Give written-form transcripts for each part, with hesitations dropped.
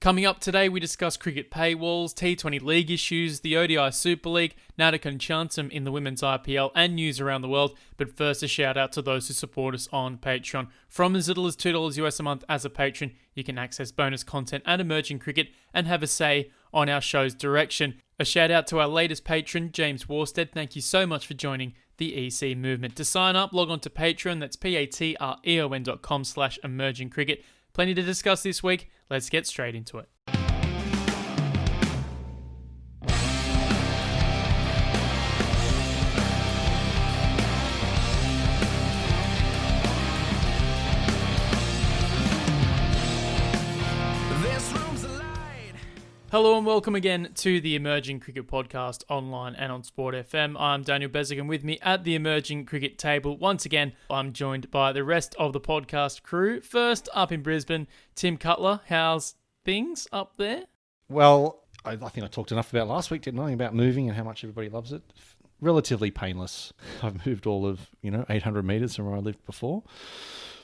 Coming up today, we discuss cricket paywalls, T20 league issues, the ODI Super League, Natak and Chantham in the women's IPL, and news around the world. But first, a shout out to those who support us on Patreon. From as little as $2 US a month as a patron, you can access bonus content and emerging cricket and have a say on our show's direction. A shout out to our latest patron, James Warstead. Thank you so much for joining the EC movement. To sign up, log on to Patreon. That's patreon.com/emerging cricket. Plenty to discuss this week. Let's get straight into it. Hello and welcome again to the Emerging Cricket Podcast online and on Sport FM. I'm Daniel Bezic, and with me at the Emerging Cricket table, once again, I'm joined by the rest of the podcast crew. First up in Brisbane, Tim Cutler. How's things up there? Well, I think I talked enough about last week, didn't I? About moving and how much everybody loves it. Relatively painless. I've moved all of, 800 metres from where I lived before.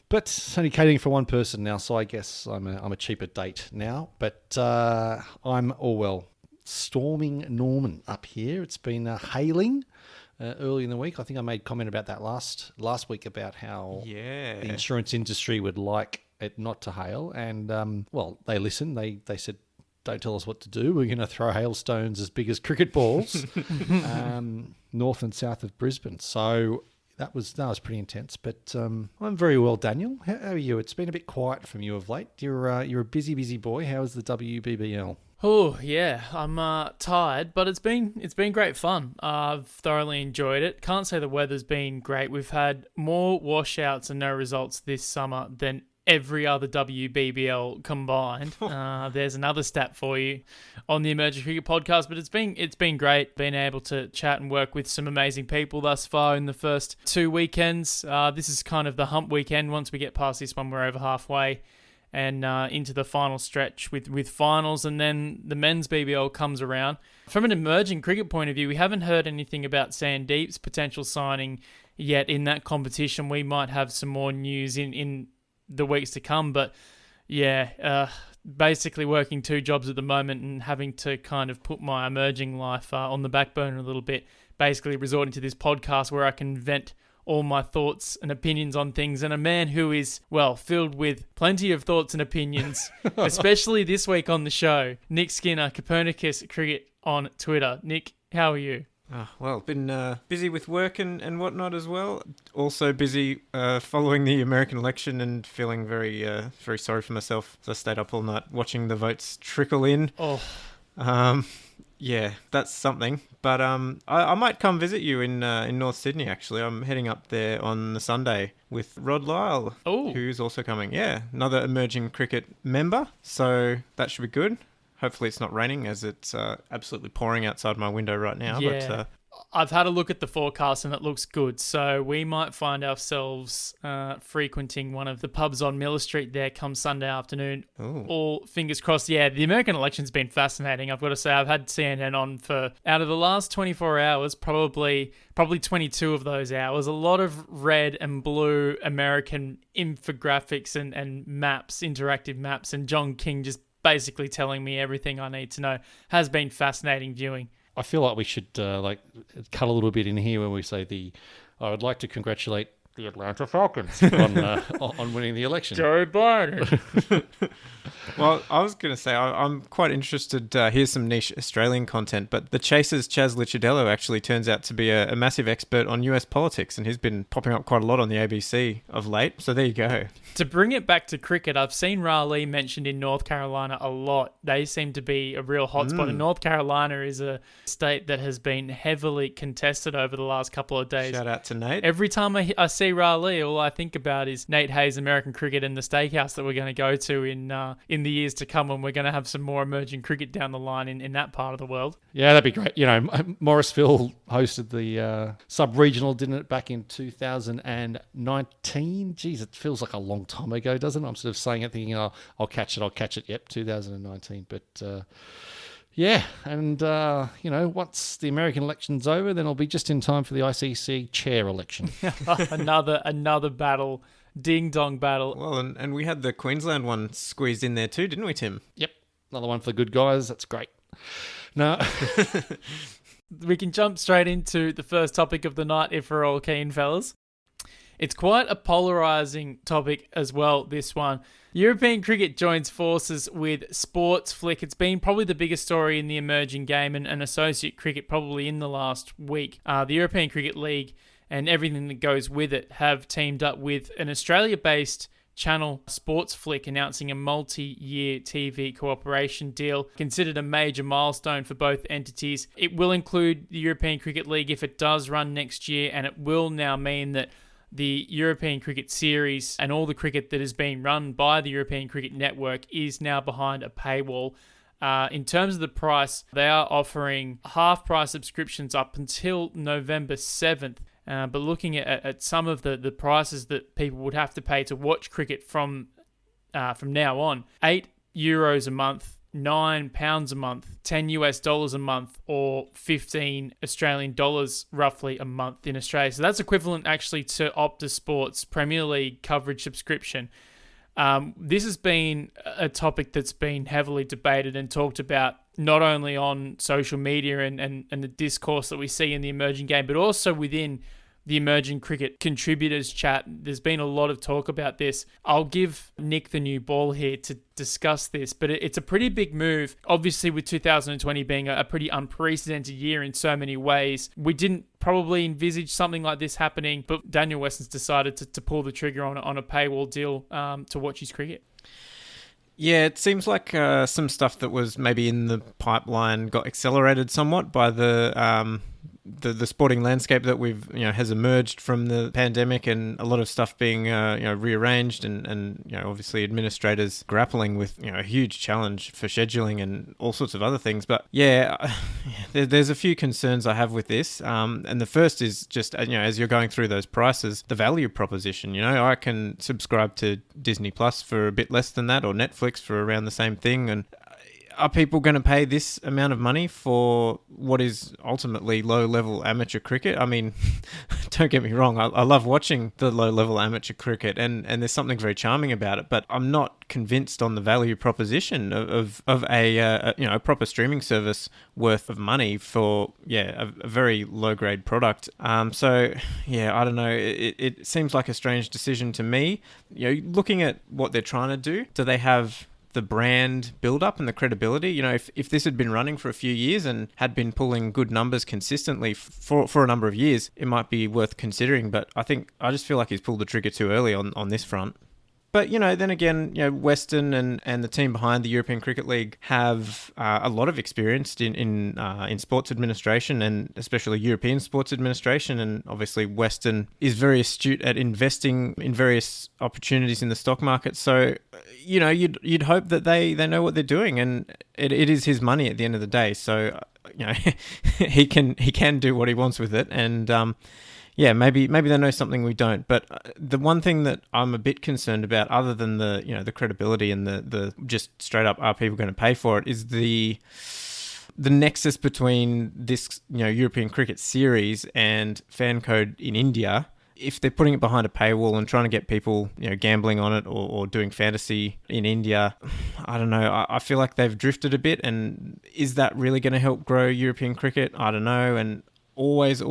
But it's only catering for one person now, so I guess I'm a cheaper date now. But I'm storming Norman up here. It's been hailing early in the week. I think I made comment about that last week about how the insurance industry would like it not to hail. And, they listened. They said, don't tell us what to do. We're going to throw hailstones as big as cricket balls north and south of Brisbane. So that was pretty intense, but I'm very well, Daniel. How are you? It's been a bit quiet from you of late. You're a busy boy. How's the WBBL? Oh yeah, I'm tired, but it's been great fun. I've thoroughly enjoyed it. Can't say the weather's been great. We've had more washouts and no results this summer than every other WBBL combined. There's another stat for you on the Emerging Cricket Podcast, but it's been great being able to chat and work with some amazing people thus far in the first two weekends. This is kind of the hump weekend. Once we get past this one, we're over halfway and into the final stretch with finals, and then the men's BBL comes around. From an emerging cricket point of view, we haven't heard anything about Sandeep's potential signing yet in that competition. We might have some more news in the weeks to come, but basically working two jobs at the moment and having to kind of put my emerging life on the back burner a little bit, basically resorting to this podcast where I can vent all my thoughts and opinions on things, and a man who is, filled with plenty of thoughts and opinions, especially this week on the show, Nick Skinner, Copernicus Cricket on Twitter. Nick, how are you? Been busy with work and whatnot as well. Also busy following the American election and feeling very sorry for myself as I stayed up all night watching the votes trickle in. That's something. But I might come visit you in North Sydney, actually. I'm heading up there on the Sunday with Rod Lyle, who's also coming. Yeah, another emerging cricket member. So that should be good. Hopefully it's not raining, as it's absolutely pouring outside my window right now. Yeah. But I've had a look at the forecast and it looks good. So we might find ourselves frequenting one of the pubs on Miller Street there come Sunday afternoon. Ooh. All fingers crossed. Yeah, the American election's been fascinating. I've got to say, I've had CNN on for, out of the last 24 hours, probably 22 of those hours, a lot of red and blue American infographics and maps, interactive maps, and John King just basically telling me everything I need to know. Has been fascinating viewing. I feel like we should cut a little bit in here when we say I would like to congratulate the Atlanta Falcons on winning the election. Joe Biden. Well, I was going to say, I'm quite interested. Here's some niche Australian content, but the Chaser's Chaz Licciardello actually turns out to be a massive expert on US politics, and he's been popping up quite a lot on the ABC of late. So there you go. To bring it back to cricket, I've seen Raleigh mentioned in North Carolina a lot. They seem to be a real hotspot. And North Carolina is a state that has been heavily contested over the last couple of days. Shout out to Nate. Every time I see Raleigh, all I think about is Nate Hayes' American Cricket and the steakhouse that we're going to go to in the years to come, when we're going to have some more emerging cricket down the line in that part of the world. Yeah, that'd be great. Morrisville hosted the sub-regional, didn't it, back in 2019? Jeez, it feels like a long time ago, doesn't it? I'm sort of saying it thinking, I'll catch it. Yep, 2019. But yeah, and once the American election's over, then I'll be just in time for the ICC chair election. another battle ding-dong battle. Well, and we had the Queensland one squeezed in there too, didn't we, Tim? Yep. Another one for the good guys. That's great. No. We can jump straight into the first topic of the night if we're all keen, fellas. It's quite a polarising topic as well, this one. European cricket joins forces with Sports Flick. It's been probably the biggest story in the emerging game and associate cricket probably in the last week. The European Cricket League and everything that goes with it have teamed up with an Australia-based channel, Sports Flick, announcing a multi-year TV cooperation deal, considered a major milestone for both entities. It will include the European Cricket League if it does run next year, and it will now mean that the European Cricket Series and all the cricket that is being run by the European Cricket Network is now behind a paywall. In terms of the price, they are offering half-price subscriptions up until November 7th. But looking at some of the prices that people would have to pay to watch cricket from now on, €8 a month, £9 a month, $10 a month, or 15 Australian dollars roughly a month in Australia. So that's equivalent actually to Optus Sports Premier League coverage subscription. This has been a topic that's been heavily debated and talked about not only on social media and the discourse that we see in the emerging game, but also within the emerging cricket contributors chat. There's been a lot of talk about this. I'll give Nick the new ball here to discuss this, but it's a pretty big move. Obviously, with 2020 being a pretty unprecedented year in so many ways, we didn't probably envisage something like this happening, but Daniel Weston's decided to pull the trigger on a paywall deal to watch his cricket. Yeah, it seems like some stuff that was maybe in the pipeline got accelerated somewhat by the sporting landscape that has emerged from the pandemic, and a lot of stuff being rearranged, and obviously administrators grappling with a huge challenge for scheduling and all sorts of other things. But there's a few concerns I have with this, and the first is just as you're going through those prices, the value proposition. I can subscribe to Disney Plus for a bit less than that, or Netflix for around the same thing, and are people going to pay this amount of money for what is ultimately low-level amateur cricket? I mean, don't get me wrong, I love watching the low-level amateur cricket, and there's something very charming about it, but I'm not convinced on the value proposition of a proper streaming service worth of money for a very low-grade product. I don't know. It seems like a strange decision to me. Looking at what they're trying to do they have the brand build up and the credibility? If this had been running for a few years and had been pulling good numbers consistently for a number of years, it might be worth considering. But I just feel like he's pulled the trigger too early on this front. But, then again, Weston and the team behind the European Cricket League have a lot of experience in sports administration, and especially European sports administration. And obviously Weston is very astute at investing in various opportunities in the stock market. So, you'd hope that they know what they're doing, and it is his money at the end of the day. So, he can do what he wants with it. And, maybe they know something we don't. But the one thing that I'm a bit concerned about, other than the credibility and the just straight up, are people going to pay for it, is the nexus between this European Cricket Series and fan code in India. If they're putting it behind a paywall and trying to get people gambling on it or doing fantasy in India, I don't know. I feel like they've drifted a bit, and is that really going to help grow European cricket? I don't know. And always,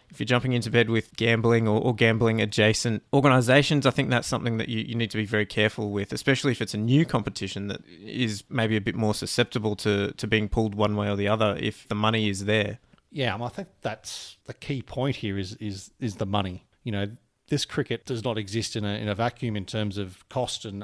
if you're jumping into bed with gambling or gambling adjacent organisations, I think that's something that you need to be very careful with, especially if it's a new competition that is maybe a bit more susceptible to being pulled one way or the other if the money is there. Yeah, I think that's the key point here is the money. This cricket does not exist in a vacuum in terms of cost, and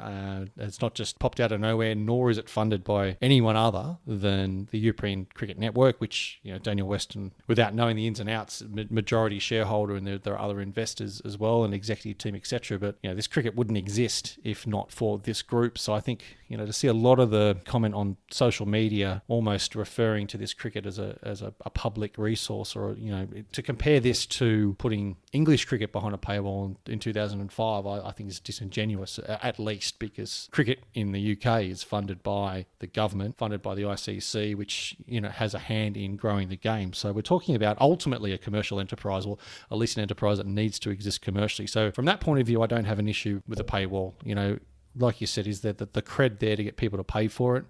it's not just popped out of nowhere, nor is it funded by anyone other than the European Cricket Network, which Daniel Weston, without knowing the ins and outs, majority shareholder, and there are other investors as well, and executive team, etc. But this cricket wouldn't exist if not for this group. So I think to see a lot of the comment on social media almost referring to this cricket as a public resource, or to compare this to putting English cricket behind a paywall in 2005, I think is disingenuous, at least because cricket in the UK is funded by the government, funded by the ICC, which has a hand in growing the game. So we're talking about ultimately a commercial enterprise, or at least an enterprise that needs to exist commercially. So from that point of view, I don't have an issue with a paywall. like you said, is that the cred there to get people to pay for it.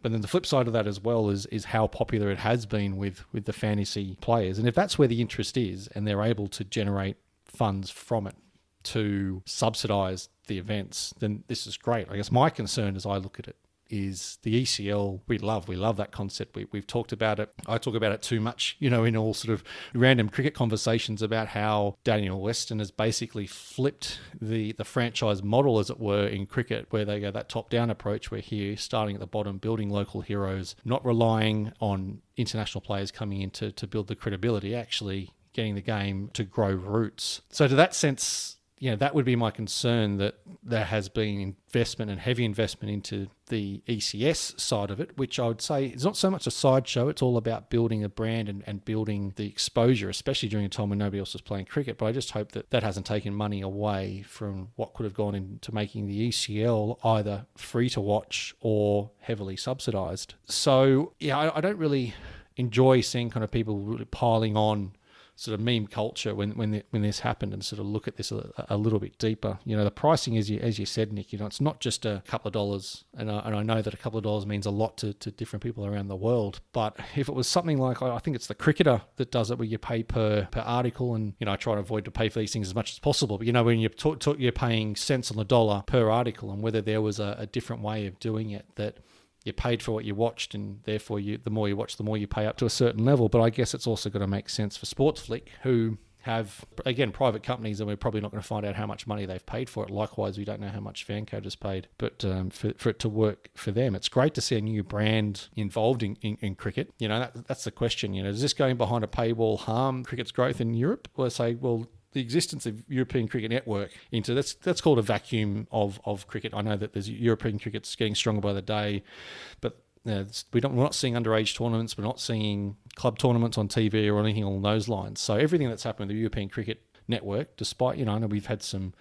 But then the flip side of that as well is how popular it has been with the fantasy players. And if that's where the interest is and they're able to generate funds from it to subsidise the events, then this is great. I guess my concern as I look at it is the ECL. We love that concept. We've talked about it. I talk about it too much, in all sort of random cricket conversations about how Daniel Weston has basically flipped the franchise model, as it were, in cricket, where they go that top-down approach. We're here starting at the bottom, building local heroes, not relying on international players coming in to build the credibility, actually getting the game to grow roots. So to that sense, that would be my concern, that there has been investment and heavy investment into the ECS side of it, which I would say is not so much a sideshow. It's all about building a brand and building the exposure, especially during a time when nobody else was playing cricket. But I just hope that hasn't taken money away from what could have gone into making the ECL either free to watch or heavily subsidised. So, I don't really enjoy seeing kind of people really piling on sort of meme culture when this happened, and sort of look at this a little bit deeper. The pricing, as you said, Nick, it's not just a couple of dollars, and I know that a couple of dollars means a lot to different people around the world. But if it was something like, I think it's the cricketer that does it, where you pay per article, and I try to avoid to pay for these things as much as possible. But when you're paying cents on the dollar per article, and whether there was a different way of doing it, that you paid for what you watched, and therefore the more you watch, the more you pay up to a certain level. But I guess it's also got to make sense for Sportsflick, who have, again, private companies, and we're probably not going to find out how much money they've paid for it. Likewise, we don't know how much Fancode has paid. But for it to work for them, it's great to see a new brand involved in cricket. That's the question. Is this going behind a paywall harm cricket's growth in Europe? Or say, well, the existence of European Cricket Network into that's called a vacuum of cricket. I know that there's European cricket's getting stronger by the day, but we're not seeing underage tournaments. We're not seeing club tournaments on TV or anything along those lines. So everything that's happened with the European Cricket Network, despite I know we've had some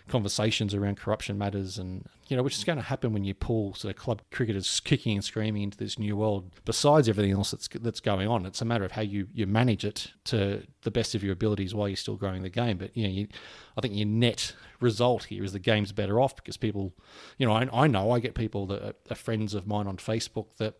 conversations around corruption matters, and which is going to happen when you pull sort of club cricketers kicking and screaming into this new world. Besides everything else that's going on, it's a matter of how you manage it to the best of your abilities while you're still growing the game. But I think your net result here is the game's better off, because people, I know I get people that are friends of mine on Facebook that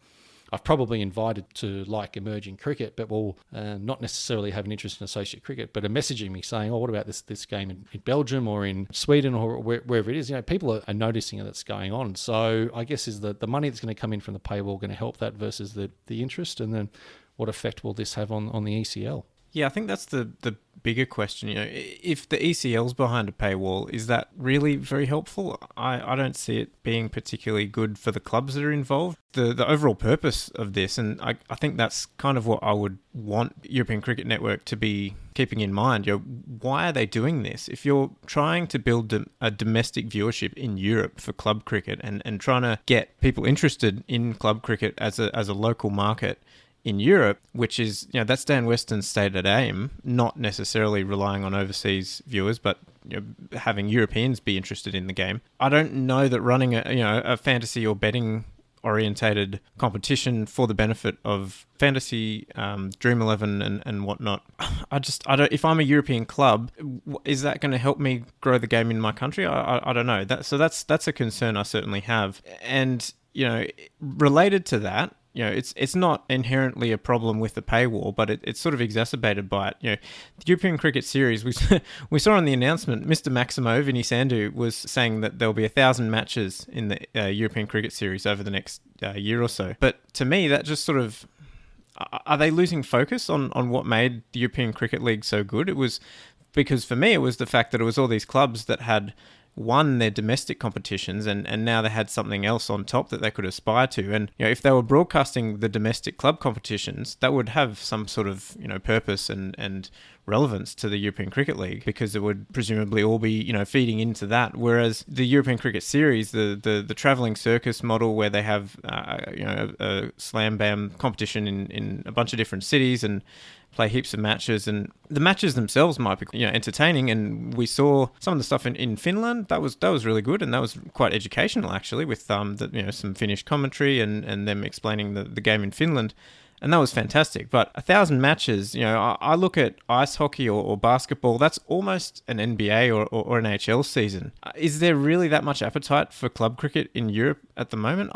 I've probably invited to like emerging cricket, but will not necessarily have an interest in associate cricket, but are messaging me saying, what about this game in Belgium or in Sweden or wherever it is? People are noticing that's going on. So I guess is the money that's going to come in from the paywall going to help that versus the interest? And then what effect will this have on the ECL? Yeah, I think that's the bigger question. If the ECL's behind a paywall, is that really very helpful? I don't see it being particularly good for the clubs that are involved. The overall purpose of this, and I think that's kind of what I would want European Cricket Network to be keeping in mind. Why are they doing this? If you're trying to build a domestic viewership in Europe for club cricket and trying to get people interested in club cricket as a local market in Europe, which is, that's Dan Weston's stated aim, not necessarily relying on overseas viewers, but having Europeans be interested in the game. I don't know that running a fantasy or betting orientated competition for the benefit of fantasy, Dream 11 and whatnot. I don't, if I'm a European club, is that going to help me grow the game in my country? I don't know. That's a concern I certainly have. And, related to that, it's not inherently a problem with the paywall, but it's sort of exacerbated by it. The European Cricket Series, we saw on the announcement, Mr. Maximo Vinisandhu was saying that there'll be 1,000 matches in the European Cricket Series over the next year or so. But to me, that just sort of, are they losing focus on what made the European Cricket League so good? It was, because for me, it was the fact that it was all these clubs that had won their domestic competitions and now they had something else on top that they could aspire to. And if they were broadcasting the domestic club competitions, that would have some sort of purpose and relevance to the European Cricket League, because it would presumably all be feeding into that. Whereas the European Cricket Series, the travelling circus model, where they have a slam bam competition in a bunch of different cities and play heaps of matches, and the matches themselves might be entertaining. And we saw some of the stuff in Finland that was really good, and that was quite educational actually, with some Finnish commentary and them explaining the game in Finland. and that was fantastic. But 1,000 matches, I look at ice hockey or basketball, that's almost an NBA or NHL season. Is there really that much appetite for club cricket in Europe at the moment?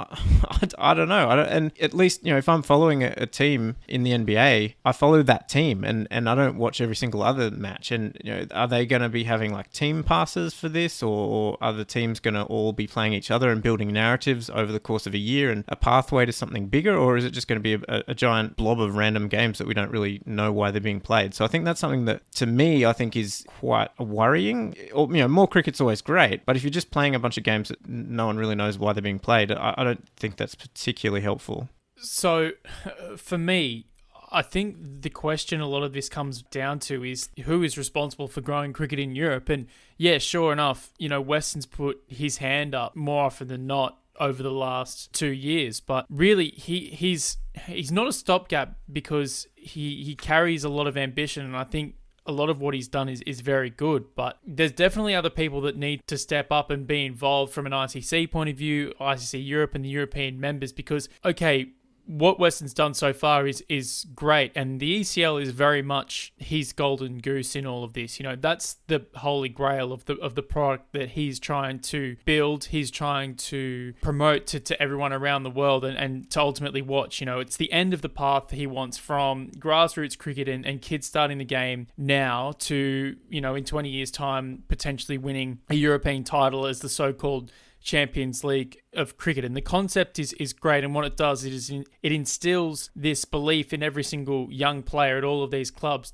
I don't know. And at least, if I'm following a team in the NBA, I follow that team and I don't watch every single other match. And, are they going to be having like team passes for this, or are the teams going to all be playing each other and building narratives over the course of a year and a pathway to something bigger? Or is it just going to be a giant blob of random games that we don't really know why they're being played? So I think that's something that, to me, I think is quite worrying. Or, more cricket's always great, but if you're just playing a bunch of games that no one really knows why they're being played, I don't think that's particularly helpful. So, for me, I think the question a lot of this comes down to is who is responsible for growing cricket in Europe. And yeah, sure enough, Weston's put his hand up more often than not over the last 2 years, but really he's not a stopgap because he carries a lot of ambition, and I think a lot of what he's done is very good, but there's definitely other people that need to step up and be involved from an ICC point of view, ICC Europe and the European members, because, okay, what Weston's done so far is great, and the ECL is very much his golden goose in all of this. That's the holy grail of the product that he's trying to build, he's trying to promote to everyone around the world and to ultimately watch. It's the end of the path he wants from grassroots cricket and kids starting the game now to, in 20 years' time, potentially winning a European title as the so-called Champions League of cricket. And the concept is great, and what it does is it instills this belief in every single young player at all of these clubs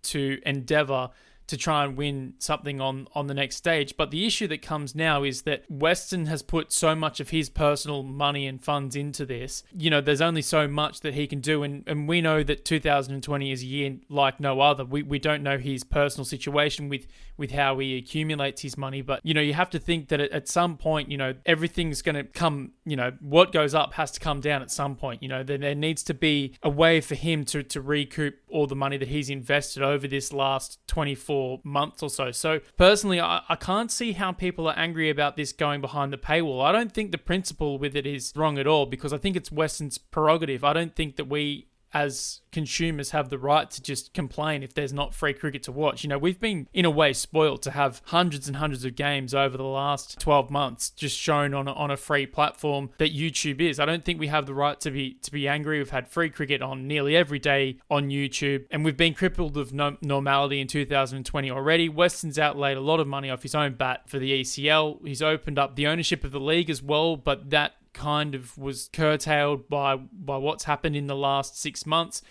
to endeavour to try and win something on the next stage. But the issue that comes now is that Weston has put so much of his personal money and funds into this. There's only so much that he can do, and we know that 2020 is a year like no other. We don't know his personal situation with how he accumulates his money, but you have to think that at some point, everything's going to come, what goes up has to come down at some point. There needs to be a way for him to recoup all the money that he's invested over this last 24 months or so. So personally, I can't see how people are angry about this going behind the paywall. I don't think the principle with it is wrong at all, because I think it's Weston's prerogative. I don't think that we as consumers have the right to just complain if there's not free cricket to watch. We've been in a way spoiled to have hundreds and hundreds of games over the last 12 months just shown on a free platform that YouTube is. I don't think we have the right to be angry. We've had free cricket on nearly every day on YouTube, and we've been crippled with normality in 2020 already. Weston's outlaid a lot of money off his own bat for the ECL. He's opened up the ownership of the league as well, but that kind of was curtailed by what's happened in the last 6 months.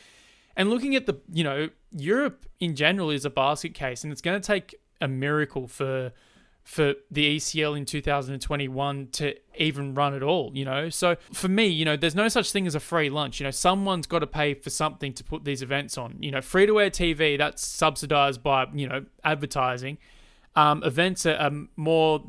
And looking at Europe in general is a basket case, and it's going to take a miracle for the ECL in 2021 to even run at all, So for me, there's no such thing as a free lunch. Someone's got to pay for something to put these events on. Free-to-air TV, that's subsidized by, advertising. Events are more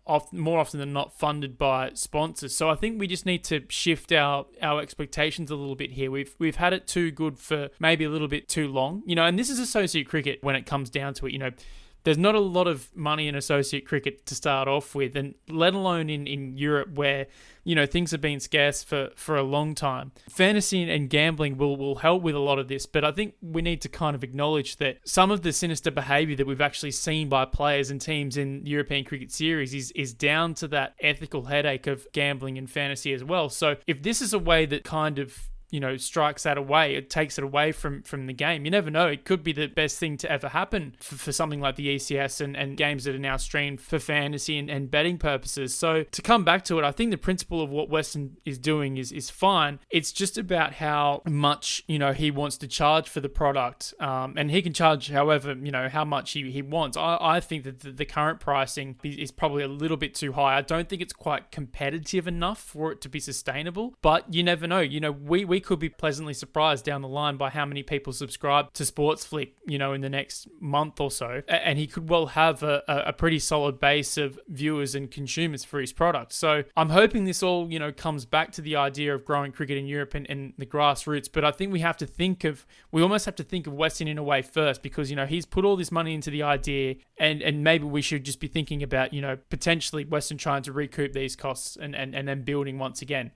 often than not funded by sponsors. So I think we just need to shift our expectations a little bit here. We've had it too good for maybe a little bit too long, and this is associate cricket when it comes down to it. There's not a lot of money in associate cricket to start off with, and let alone in Europe where, things have been scarce for a long time. Fantasy and gambling will help with a lot of this, but I think we need to kind of acknowledge that some of the sinister behaviour that we've actually seen by players and teams in the European Cricket Series is down to that ethical headache of gambling and fantasy as well. So if this is a way that kind of strikes that away, it takes it away from the game. You never know. It could be the best thing to ever happen for something like the ECS and games that are now streamed for fantasy and betting purposes. So to come back to it, I think the principle of what Weston is doing is fine. It's just about how much, he wants to charge for the product. And he can charge however, how much he wants. I think that the current pricing is probably a little bit too high. I don't think it's quite competitive enough for it to be sustainable, but you never know. We could be pleasantly surprised down the line by how many people subscribe to Sportsflick, in the next month or so. And he could well have a pretty solid base of viewers and consumers for his product. So I'm hoping this all, comes back to the idea of growing cricket in Europe and the grassroots. But I think we almost have to think of Weston in a way first, because, he's put all this money into the idea, and maybe we should just be thinking about, potentially Weston trying to recoup these costs and then building once again.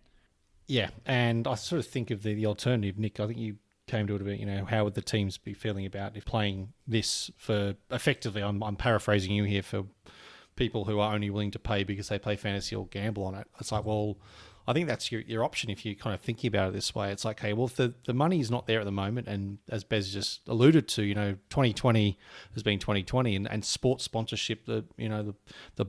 Yeah, and I sort of think of the alternative, Nick. I think you came to it about, how would the teams be feeling about if playing this for effectively, I'm paraphrasing you here, for people who are only willing to pay because they play fantasy or gamble on it. It's like, well, I think that's your option if you're kind of thinking about it this way. It's like, hey, well, if the money is not there at the moment, and as Bez just alluded to, 2020 has been 2020, and sports sponsorship, the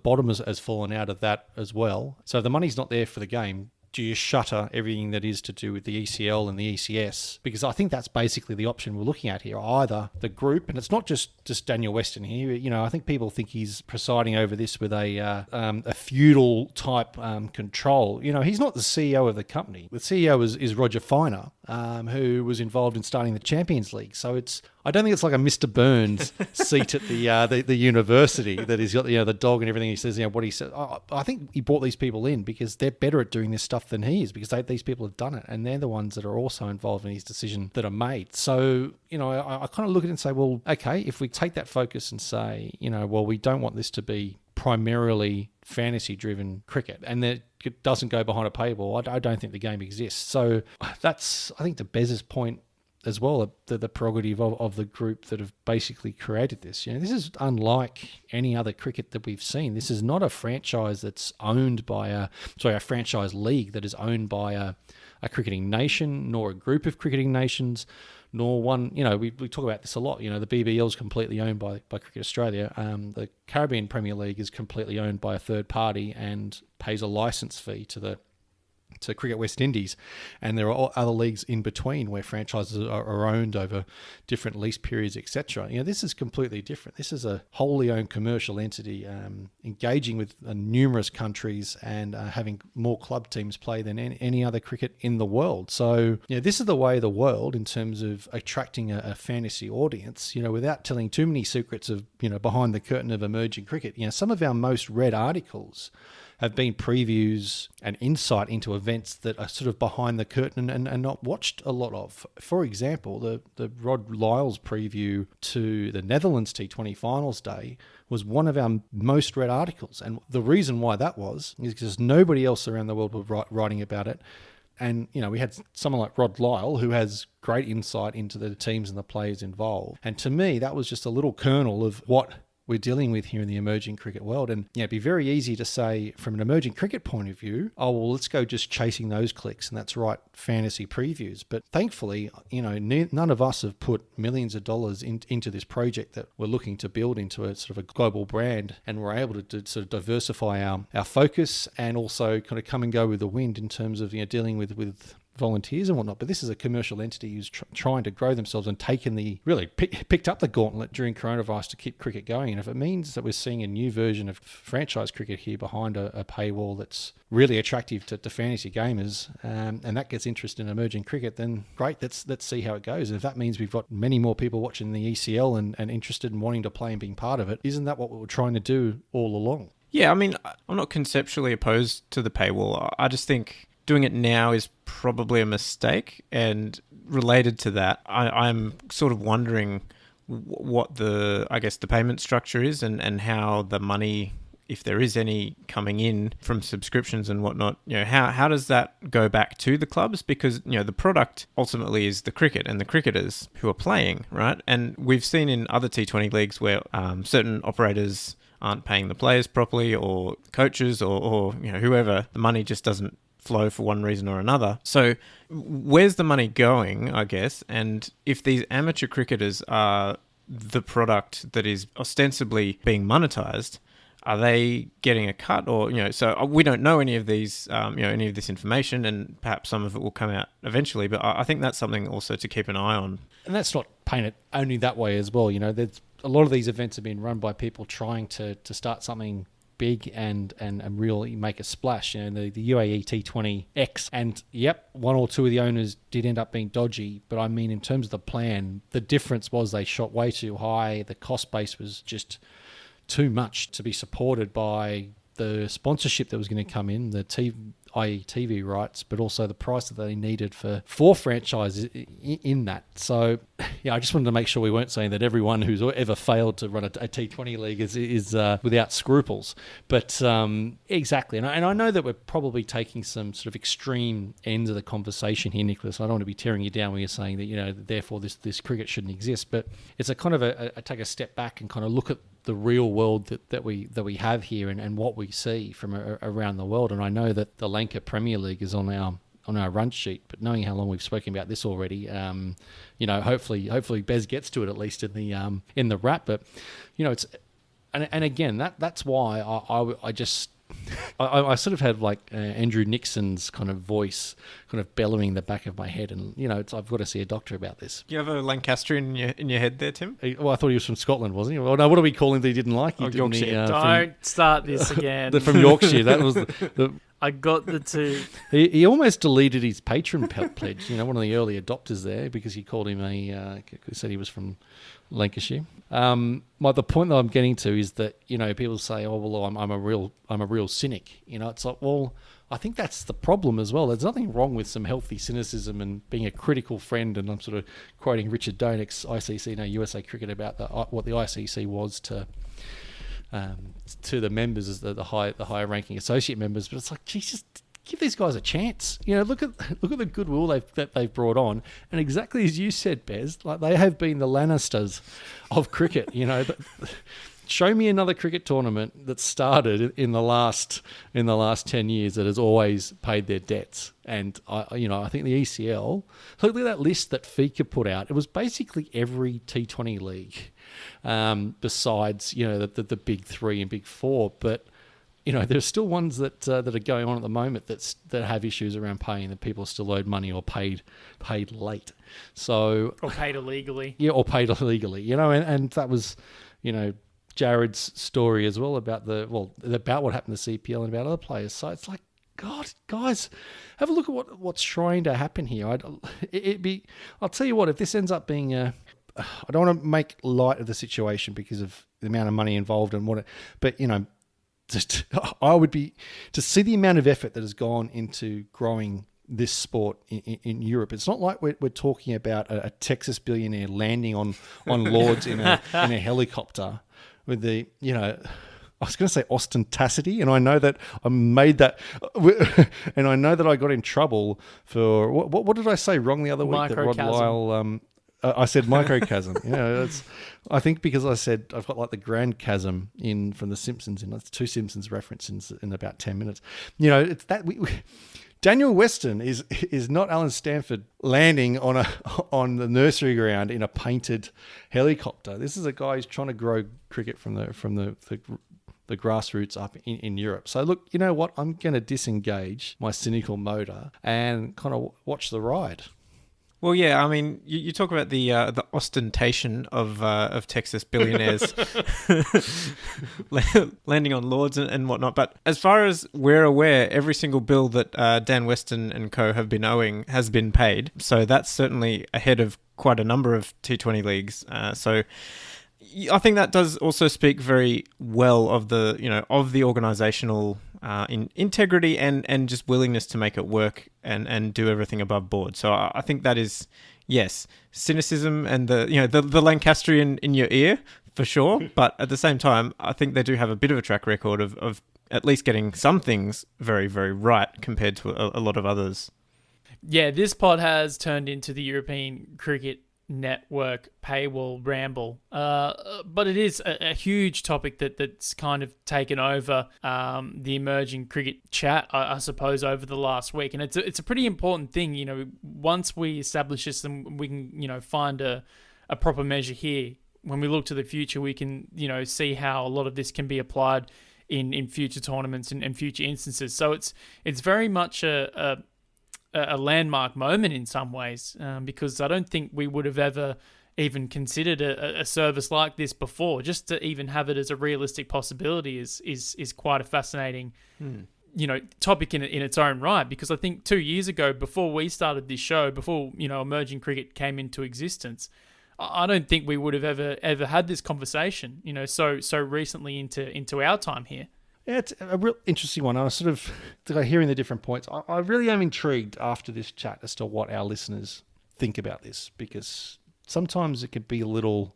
bottom has fallen out of that as well. So if the money's not there for the game, do you shutter everything that is to do with the ECL and the ECS? Because I think that's basically the option we're looking at here. Either the group, and it's not just Daniel Weston here. I think people think he's presiding over this with a feudal type control. He's not the CEO of the company. The CEO is Roger Finer, who was involved in starting the Champions League. So I don't think it's like a Mr. Burns seat at the university that he's got the dog and everything. He says what he said. I think he brought these people in because they're better at doing this stuff than he is, because these people have done it, and they're the ones that are also involved in his decision that are made. So I kind of look at it and say, well, okay, if we take that focus and say, well, we don't want this to be primarily fantasy-driven cricket, and that it doesn't go behind a paywall, I don't think the game exists. So that's, I think, to Bez's point as well, the prerogative of the group that have basically created this. This is unlike any other cricket that we've seen. This is not a franchise that's owned by a franchise league that is owned by a cricketing nation, nor a group of cricketing nations, nor one, we talk about this a lot. The BBL is completely owned by Cricket Australia. The Caribbean Premier League is completely owned by a third party and pays a license fee to Cricket West Indies, and there are other leagues in between where franchises are owned over different lease periods, etc. This is completely different. This is a wholly owned commercial entity, engaging with numerous countries and having more club teams play than any other cricket in the world. So this is the way of the world in terms of attracting a fantasy audience, without telling too many secrets of, behind the curtain of emerging cricket. Some of our most read articles have been previews and insight into events that are sort of behind the curtain and not watched a lot of. For example, the Rod Lyles preview to the Netherlands T20 Finals Day was one of our most read articles. And the reason why that was is because nobody else around the world was writing about it. And, we had someone like Rod Lyle who has great insight into the teams and the players involved. And to me, that was just a little kernel of what we're dealing with here in the emerging cricket world. And it'd be very easy to say from an emerging cricket point of view, oh, well, let's go just chasing those clicks, and that's right, fantasy previews. But thankfully, none of us have put millions of dollars into this project that we're looking to build into a sort of a global brand, and we're able to sort of diversify our focus and also kind of come and go with the wind in terms of dealing with volunteers and whatnot. But this is a commercial entity who's trying to grow themselves and picked up the gauntlet during coronavirus to keep cricket going. And if it means that we're seeing a new version of franchise cricket here behind a paywall that's really attractive to fantasy gamers, and that gets interest in emerging cricket, then great, let's see how it goes. And if that means we've got many more people watching the ECL and interested in wanting to play and being part of it, isn't that what we were trying to do all along? Yeah, I mean, I'm not conceptually opposed to the paywall. I just think doing it now is probably a mistake. And related to that, I'm sort of wondering what the payment structure is and how the money, if there is any coming in from subscriptions and whatnot, how does that go back to the clubs? Because, the product ultimately is the cricket and the cricketers who are playing, right? And we've seen in other T20 leagues where certain operators aren't paying the players properly, or coaches, or whoever, the money just doesn't flow for one reason or another. So where's the money going, I guess? And if these amateur cricketers are the product that is ostensibly being monetized, are they getting a cut? Or, so we don't know any of these, any of this information, and perhaps some of it will come out eventually. But I think that's something also to keep an eye on. And that's not painted only that way as well. There's a lot of these events have been run by people trying to start something big and really make a splash. The UAE T20X, and one or two of the owners did end up being dodgy, but I mean, in terms of the plan, the difference was they shot way too high. The cost base was just too much to be supported by the sponsorship that was going to come in. i.e. TV rights, but also the price that they needed for franchises in that. So, yeah, I just wanted to make sure we weren't saying that everyone who's ever failed to run a T20 league is without scruples. But exactly, and I know that we're probably taking some sort of extreme ends of the conversation here, Nicholas. I don't want to be tearing you down when you're saying that, therefore this cricket shouldn't exist. But it's a kind of a take a step back and kind of look at the real world that we have here and what we see from around the world. And I know that the Lanka Premier League is on our run sheet, but knowing how long we've spoken about this already, hopefully Bez gets to it at least in the wrap. But it's and again that's why I just. I sort of had like Andrew Nixon's kind of voice kind of bellowing the back of my head, and I've got to see a doctor about this. Do you have a Lancastrian in your head there, Tim? Well, I thought he was from Scotland, wasn't he? Well, no, what do we call him that he didn't like? Yorkshire. Don't start this again. From Yorkshire. That was the I got the two. He almost deleted his patron pledge. One of the early adopters there, because he called him said he was from Lancashire. The point that I'm getting to is that people say, "Oh, well, I'm a real cynic." It's like, well, I think that's the problem as well. There's nothing wrong with some healthy cynicism and being a critical friend. And I'm sort of quoting Richard Doan, ex-ICC, USA Cricket, about what the ICC was to the members as the higher ranking associate members. But it's like, geez, just give these guys a chance. Look at the goodwill that they've brought on, and exactly as you said, Bez, like they have been the Lannisters of cricket. Show me another cricket tournament that started in the last 10 years that has always paid their debts. And I think the ECL, look at that list that FICA put out. It was basically every T20 league, besides the big three and big four. But there's still ones that are going on at the moment that have issues around paying, that people are still owed money or paid late. So or paid illegally. Yeah, or paid illegally. And that was Jared's story as well about about what happened to CPL and about other players. So it's like, God, guys, have a look at what's trying to happen here. I'll tell you what, if this ends up being I don't want to make light of the situation because of the amount of money involved and I would be to see the amount of effort that has gone into growing this sport in Europe. It's not like we're talking about a Texas billionaire landing on Lords in a helicopter with the I was going to say ostentatity, and I know that I made that, and I know that I got in trouble for what did I say wrong the other week? That Rod Lyle. I said microcosm. I think because I said I've got like the grand chasm from The Simpsons, and that's two Simpsons references in about 10 minutes. It's that Daniel Weston is not Alan Stanford landing on the nursery ground in a painted helicopter. This is a guy who's trying to grow cricket from the grassroots up in Europe. So look, you know what? I'm going to disengage my cynical motor and kind of watch the ride. Well, yeah, I mean, you talk about the ostentation of Texas billionaires landing on Lords and whatnot, but as far as we're aware, every single bill that Dan Weston and co have been owing has been paid, so that's certainly ahead of quite a number of T20 leagues. So I think that does also speak very well of the organisational in integrity and just willingness to make it work and do everything above board. So I think that is, yes, cynicism and the Lancastrian in your ear for sure. But at the same time, I think they do have a bit of a track record of at least getting some things very, very right compared to a lot of others. Yeah, this pod has turned into the European Cricket Network paywall ramble, but it is a huge topic that's kind of taken over the emerging cricket chat, I suppose, over the last week, and it's a pretty important thing. Once we establish this, then we can find a proper measure here. When we look to the future, we can see how a lot of this can be applied in future tournaments and future instances. So it's very much a landmark moment in some ways, because I don't think we would have ever even considered a service like this before. Just to even have it as a realistic possibility is quite a fascinating topic in its own right, because I think 2 years ago, before we started this show, before emerging cricket came into existence, I don't think we would have ever had this conversation so recently into our time here. Yeah, it's a real interesting one. I was sort of hearing the different points. I really am intrigued after this chat as to what our listeners think about this, because sometimes it could be a little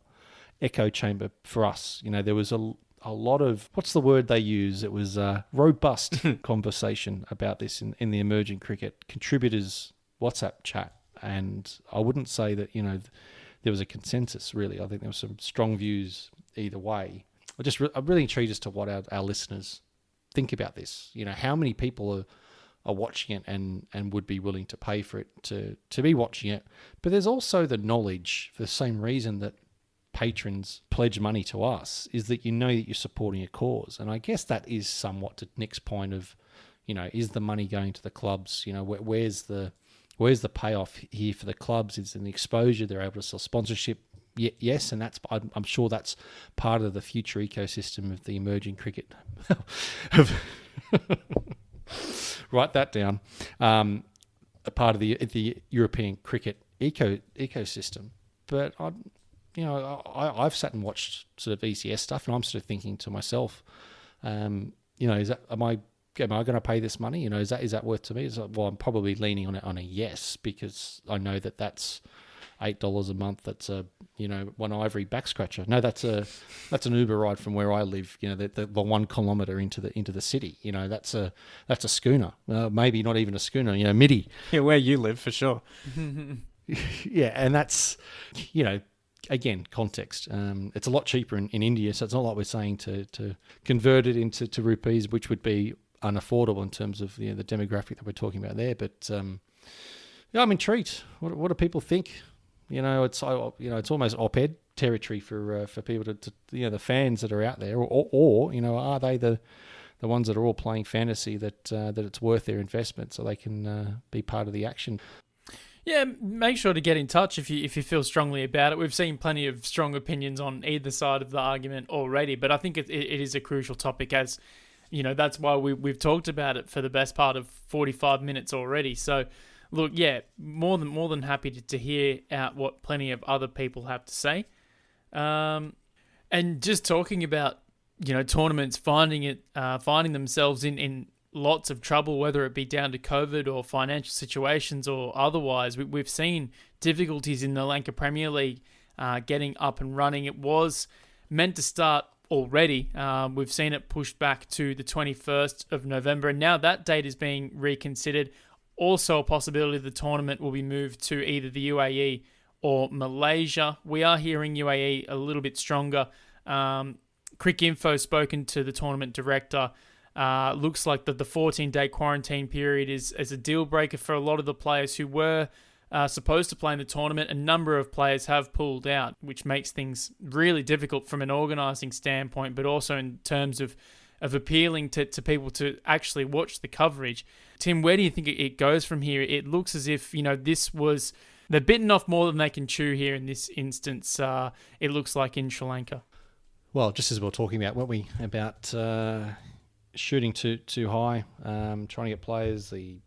echo chamber for us. There was a lot of, what's the word they use? It was a robust conversation about this in the emerging cricket contributors WhatsApp chat. And I wouldn't say that, there was a consensus, really. I think there were some strong views either way. I'm really intrigued as to what our listeners think about this. How many people are watching it and would be willing to pay for it to be watching it. But there's also the knowledge, for the same reason that patrons pledge money to us, is that that you're supporting a cause. And I guess that is somewhat to Nick's point of, is the money going to the clubs? Where's the payoff here for the clubs? Is in the exposure they're able to sell sponsorship? Yes, and I'm sure that's part of the future ecosystem of the emerging cricket. Write that down. A part of the European cricket ecosystem. But I've sat and watched sort of ECS stuff, and I'm sort of thinking to myself, am I going to pay this money? Is that worth to me? Well, I'm probably leaning on a yes, because I know that's $8 a month. That's a one ivory back scratcher. No, that's an Uber ride from where I live. The 1 kilometre into the city. That's a schooner. Maybe not even a schooner. MIDI. Yeah, where you live for sure. Yeah, and that's again, context. It's a lot cheaper in India, so it's not like we're saying to convert it into rupees, which would be unaffordable in terms of the demographic that we're talking about there. But I'm intrigued. What do people think? It's almost op-ed territory for people to the fans that are out there, or are they the ones that are all playing fantasy that it's worth their investment so they can be part of the action? Yeah, make sure to get in touch if you feel strongly about it. We've seen plenty of strong opinions on either side of the argument already, but I think it is a crucial topic, as that's why we've talked about it for the best part of 45 minutes already. So look, yeah, more than happy to hear out what plenty of other people have to say. And just talking about tournaments finding themselves in lots of trouble, whether it be down to COVID or financial situations or otherwise. We've seen difficulties in the Lanka Premier League getting up and running. It was meant to start already. We've seen it pushed back to the 21st of November, and now that date is being reconsidered. Also a possibility the tournament will be moved to either the UAE or Malaysia. We are hearing UAE a little bit stronger. Cricinfo spoken to the tournament director. Looks like that the 14-day quarantine period is a deal breaker for a lot of the players who were supposed to play in the tournament. A number of players have pulled out, which makes things really difficult from an organising standpoint, but also in terms of appealing to people to actually watch the coverage. Tim, where do you think it goes from here? It looks as if, they're bitten off more than they can chew here in this instance, it looks like in Sri Lanka. Well, just as we were talking about, weren't we, about shooting too high, trying to get players, the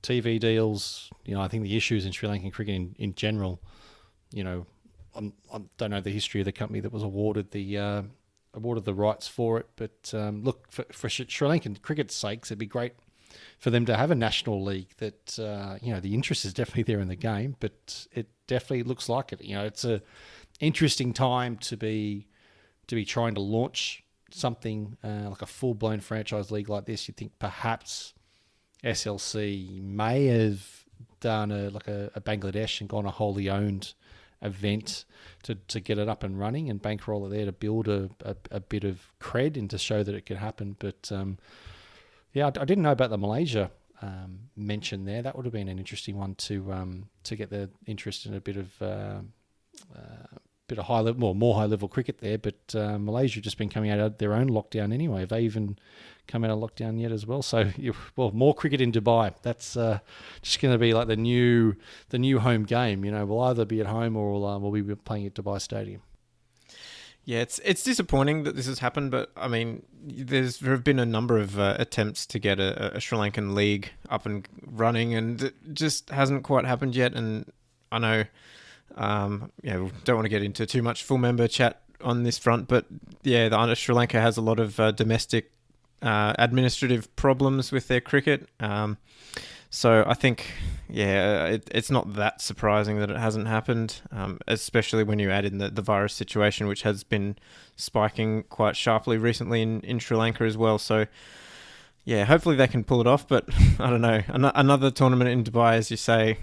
TV deals, I think the issues in Sri Lankan cricket in general, I don't know the history of the company that was awarded the rights for it, but look, for Sri Lankan cricket's sakes, it'd be great for them to have a national league that, the interest is definitely there in the game, but it definitely looks like it. It's a interesting time to be trying to launch something like a full-blown franchise league like this. You'd think perhaps SLC may have done a Bangladesh and gone a wholly owned event to get it up and running and bankroll it there to build a bit of cred and to show that it could happen. But I didn't know about the Malaysia mention there. That would have been an interesting one to get the interest in a bit of high level, more high level cricket there. But Malaysia have just been coming out of their own lockdown anyway. Have they even come out of lockdown yet as well? So more cricket in Dubai. That's just going to be like the new home game. We'll either be at home or we'll be playing at Dubai Stadium. Yeah, it's disappointing that this has happened, but I mean, there have been a number of attempts to get a Sri Lankan league up and running, and it just hasn't quite happened yet. And I know, we don't want to get into too much full member chat on this front, but yeah, Sri Lanka has a lot of domestic administrative problems with their cricket. So I think, it's not that surprising that it hasn't happened, especially when you add in the virus situation, which has been spiking quite sharply recently in Sri Lanka as well. So, yeah, hopefully they can pull it off. But I don't know. Another tournament in Dubai, as you say,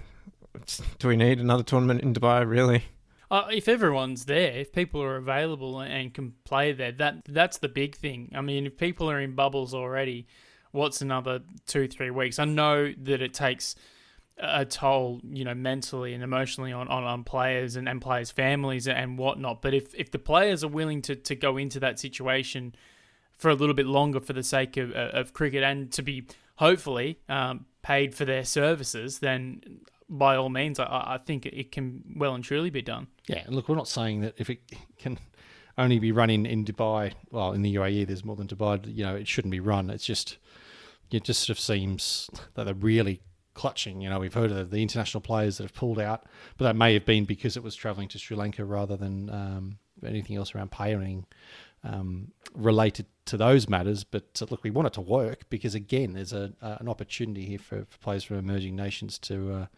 do we need another tournament in Dubai, really? If everyone's there, if people are available and can play there, that's the big thing. I mean, if people are in bubbles already, what's another 2-3 weeks? I know that it takes a toll, mentally and emotionally on players and players' families and whatnot. But if the players are willing to go into that situation for a little bit longer for the sake of cricket and to be hopefully paid for their services, then by all means, I think it can well and truly be done. Yeah, and look, we're not saying that if it can only be run in Dubai, well, in the UAE, there's more than Dubai, it shouldn't be run. It just sort of seems that they're really clutching. We've heard of the international players that have pulled out, but that may have been because it was travelling to Sri Lanka rather than anything else around pay or anything related to those matters. But look, we want it to work because, again, there's an opportunity here for players from emerging nations to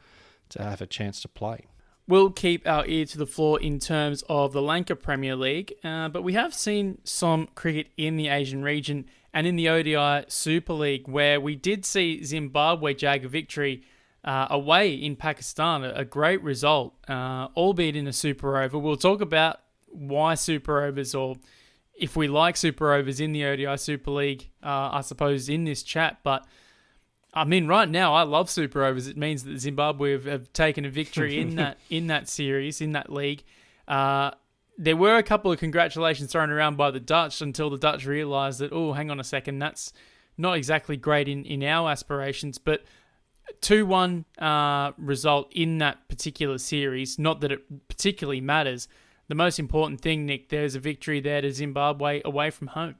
have a chance to play. We'll keep our ear to the floor in terms of the Lanka Premier League, but we have seen some cricket in the Asian region and in the ODI Super League, where we did see Zimbabwe jag a victory away in Pakistan, a great result, albeit in a super over. We'll talk about why super overs, or if we like super overs in the ODI Super League, I suppose, in this chat, but I mean, right now, I love super overs. It means that Zimbabwe have taken a victory in that series, in that league. There were a couple of congratulations thrown around by the Dutch until the Dutch realised that, oh, hang on a second, that's not exactly great in our aspirations. But 2-1 result in that particular series, not that it particularly matters. The most important thing, Nick, there's a victory there to Zimbabwe away from home.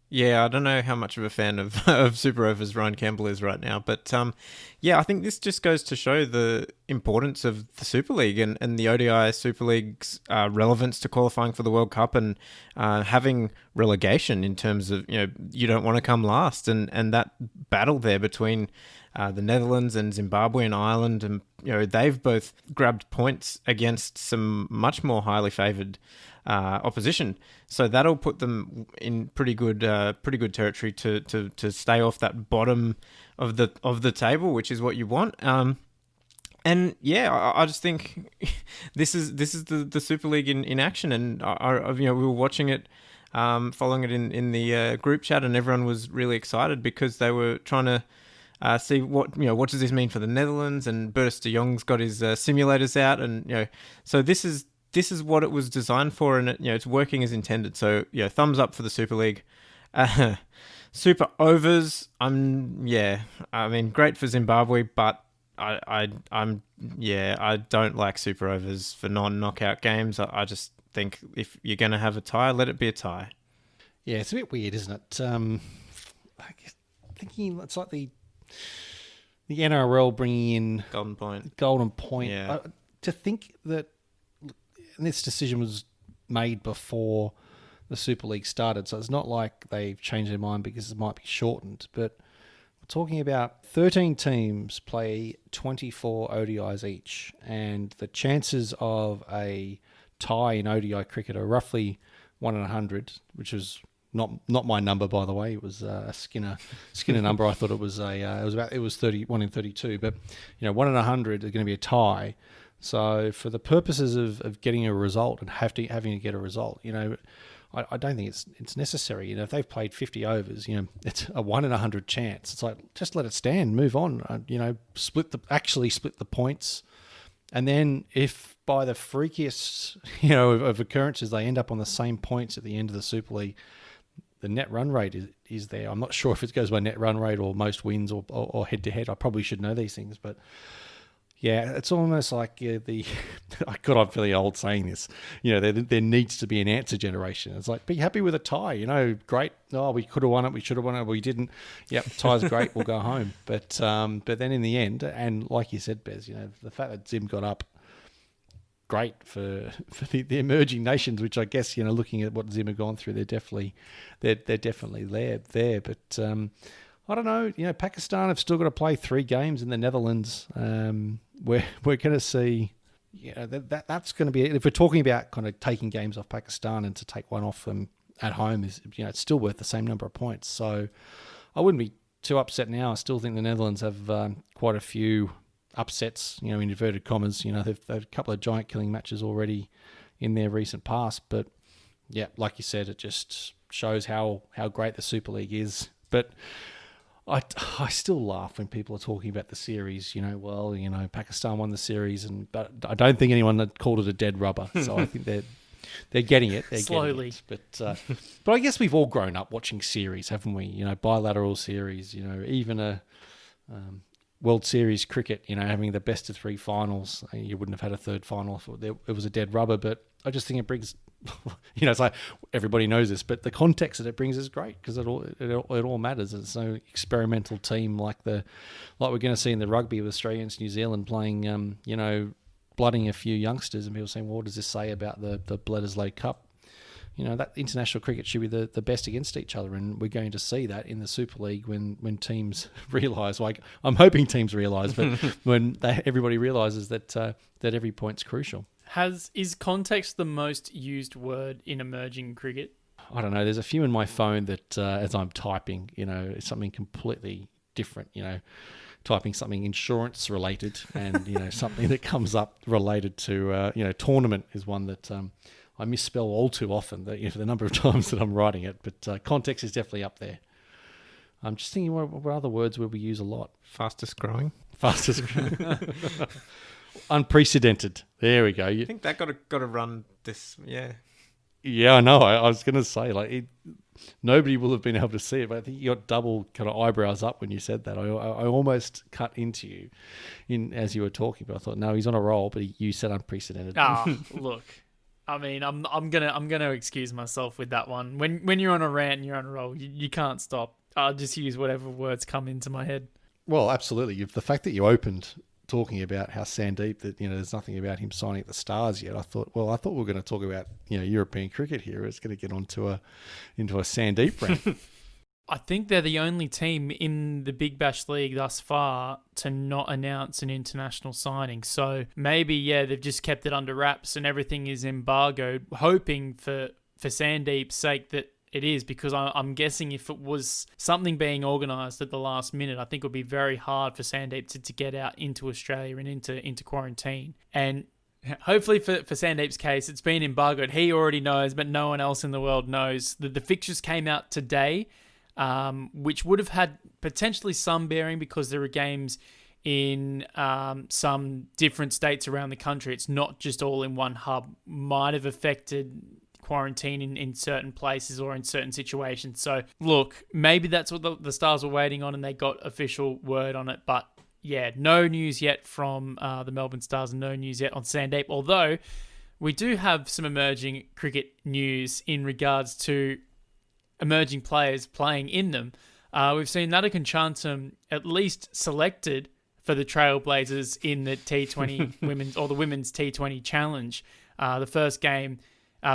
Yeah, I don't know how much of a fan of Super Overs Ryan Campbell is right now, but I think this just goes to show the importance of the Super League and the ODI Super League's relevance to qualifying for the World Cup and having relegation in terms of, you don't want to come last, and that battle there between the Netherlands and Zimbabwe and Ireland, and they've both grabbed points against some much more highly favoured opposition, so that'll put them in pretty good territory to stay off that bottom of the table, which is what you want. And yeah, I just think this is the Super League in action, and we were watching it, following it in the group chat, and everyone was really excited because they were trying to see what does this mean for the Netherlands, and Bertus de Jong's got his simulators out, and so this is what it was designed for, and it's working as intended. So thumbs up for the Super League. Super overs, I mean, great for Zimbabwe, but I don't like super overs for non-knockout games. I just think if you're going to have a tie, let it be a tie. Yeah, it's a bit weird, isn't it? Thinking it's like the NRL bringing in Golden Point. Yeah. To think that this decision was made before the Super League started, so it's not like they've changed their mind because it might be shortened, but we're talking about 13 teams play 24 ODIs each, and the chances of a tie in ODI cricket are roughly 1 in 100, which is not my number, by the way. It was a Skinner number. I thought it was it was 1 in 32, but 1 in 100 is going to be a tie. So for the purposes of getting a result and having to get a result, I don't think it's necessary. If they've played 50 overs, it's a 1 in 100 chance. It's like, just let it stand, move on. Split the points, and then if by the freakiest of occurrences they end up on the same points at the end of the Super League, the net run rate is there. I'm not sure if it goes by net run rate or most wins or head to head. I probably should know these things, but. Yeah, it's almost like God, I'm feeling old saying this. There needs to be an answer generation. It's like, be happy with a tie. Great. Oh, we could have won it. We should have won it. We didn't. Yep, tie's great. We'll go home. But then in the end, and like you said, Bez, the fact that Zim got up, great for the emerging nations, which I guess, looking at what Zim have gone through, they're definitely there. But I don't know. Pakistan have still got to play 3 games in the Netherlands. We're going to see. That's going to be, if we're talking about kind of taking games off Pakistan, and to take one off them at home is, it's still worth the same number of points. So I wouldn't be too upset now. I still think the Netherlands have quite a few upsets, in inverted commas. They've had a couple of giant killing matches already in their recent past. But yeah, like you said, it just shows how great the Super League is. But I still laugh when people are talking about the series. Pakistan won the series, but I don't think anyone had called it a dead rubber. So I think they're getting it. They're slowly. Getting it. But I guess we've all grown up watching series, haven't we? Bilateral series. Even a World Series cricket. Having the best of 3 finals. You wouldn't have had a third final if it was a dead rubber. But I just think it brings. It's like everybody knows this, but the context that it brings is great, because it all matters. It's no experimental team like we're going to see in the rugby with Australia and New Zealand playing, blooding a few youngsters, and people saying, well, what does this say about the Bledisloe Cup? That international cricket should be the best against each other, and we're going to see that in the Super League when teams realise. Like, I'm hoping teams realise, but when everybody realises that every point's crucial. Is context the most used word in emerging cricket? I don't know. There's a few in my phone that as I'm typing, it's something completely different, typing something insurance related, and, something that comes up related to, tournament is one that I misspell all too often, for the number of times that I'm writing it. But context is definitely up there. I'm just thinking, what other words would we use a lot? Fastest growing. Unprecedented. There we go. I think that got to run this. Yeah. Yeah, I know. I was going to say, nobody will have been able to see it, but I think you got double kind of eyebrows up when you said that. I almost cut into you as you were talking, but I thought, no, he's on a roll. But you said unprecedented. Look. I mean, I'm gonna excuse myself with that one. When you're on a rant and you're on a roll, you can't stop. I'll just use whatever words come into my head. Well, absolutely. The fact that you opened talking about how Sandeep, that there's nothing about him signing at the Stars yet. I thought we were going to talk about European cricket here. It's going to get into a Sandeep rant. I think they're the only team in the Big Bash League thus far to not announce an international signing. So maybe, they've just kept it under wraps and everything is embargoed, hoping for Sandeep's sake that it is, because I'm guessing if it was something being organised at the last minute, I think it would be very hard for Sandeep to get out into Australia and into quarantine. And hopefully for Sandeep's case, it's been embargoed. He already knows, but no one else in the world knows. The fixtures came out today, which would have had potentially some bearing because there are games in some different states around the country. It's not just all in one hub. Might have affected quarantine in certain places or in certain situations. So look, maybe that's what the Stars were waiting on and they got official word on it. But yeah, no news yet from the Melbourne Stars and no news yet on Sandeep. Although we do have some emerging cricket news in regards to emerging players playing in them. We've seen Nadakan Chantham at least selected for the Trailblazers in the T20 women's or the women's T20 challenge. The first game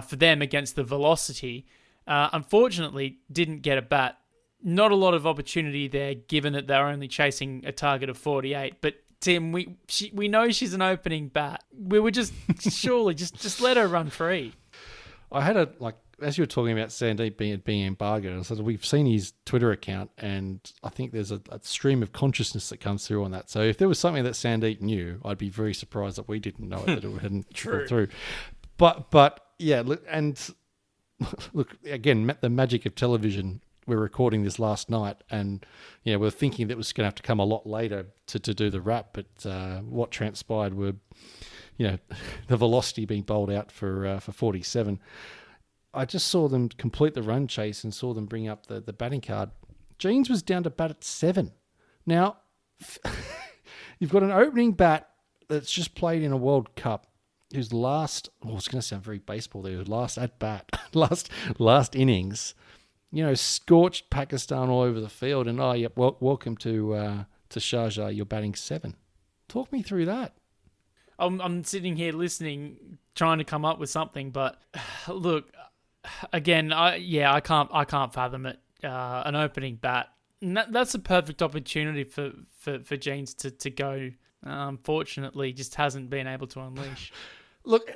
for them against the Velocity. Unfortunately, didn't get a bat. Not a lot of opportunity there, given that they're only chasing a target of 48. But Tim, we know she's an opening bat. We were just surely just let her run free. I had as you were talking about Sandeep being embargoed, I said we've seen his Twitter account, and I think there's a stream of consciousness that comes through on that. So if there was something that Sandeep knew, I'd be very surprised that we didn't know it, that it hadn't trickled through. But yeah, look again, the magic of television. We're recording this last night, and we're thinking that it was going to have to come a lot later to do the wrap. But what transpired were, the Velocity being bowled out for 47. I just saw them complete the run chase and saw them bring up the batting card. Jeans was down to bat at 7. Now, you've got an opening bat that's just played in a World Cup, whose last, it's going to sound very baseball there, last at bat, last innings, scorched Pakistan all over the field, and welcome to Sharjah, you're batting 7. Talk me through that. I'm sitting here listening, trying to come up with something, but look, again, I can't fathom it. An opening bat, and that's a perfect opportunity for Jeans to go. Unfortunately, just hasn't been able to unleash. Look,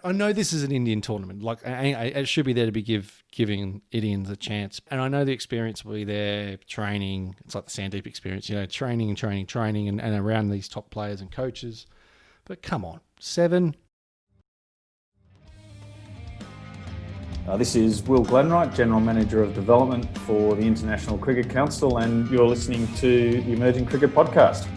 I know this is an Indian tournament. Like, it should be there to be giving Indians a chance. And I know the experience will be there, training. It's like the Sandeep experience, training and around these top players and coaches. But come on, 7. This is Will Glenwright, General Manager of Development for the International Cricket Council, and you're listening to the Emerging Cricket Podcast.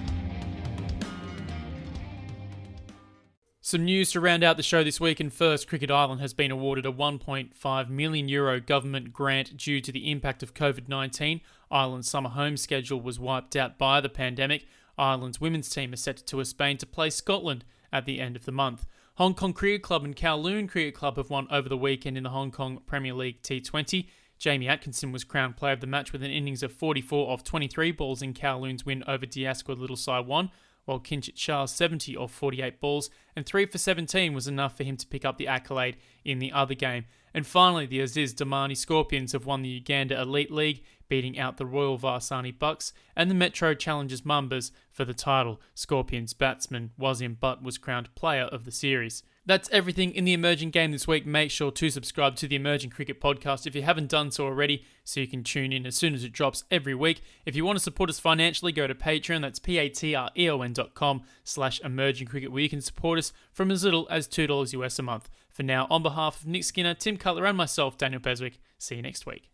Some news to round out the show this week, and first, Cricket Island has been awarded a €1.5 million government grant due to the impact of COVID-19. Ireland's summer home schedule was wiped out by the pandemic. Ireland's women's team is set to tour Spain to play Scotland at the end of the month. Hong Kong Cricket Club and Kowloon Cricket Club have won over the weekend in the Hong Kong Premier League T20. Jamie Atkinson was crowned player of the match with an innings of 44 off 23 balls in Kowloon's win over Diasco Little Saiwan, while Kinchit Shah's 70 off 48 balls and 3 for 17 was enough for him to pick up the accolade in the other game. And finally, the Aziz Damani Scorpions have won the Uganda Elite League, beating out the Royal Varsani Bucks and the Metro Challengers Mambas for the title. Scorpions batsman Wasim Butt was crowned player of the series. That's everything in the emerging game this week. Make sure to subscribe to the Emerging Cricket Podcast if you haven't done so already, so you can tune in as soon as it drops every week. If you want to support us financially, go to Patreon. That's patreon.com/Emerging Cricket, where you can support us from as little as $2 US a month. For now, on behalf of Nick Skinner, Tim Cutler, and myself, Daniel Beswick, see you next week.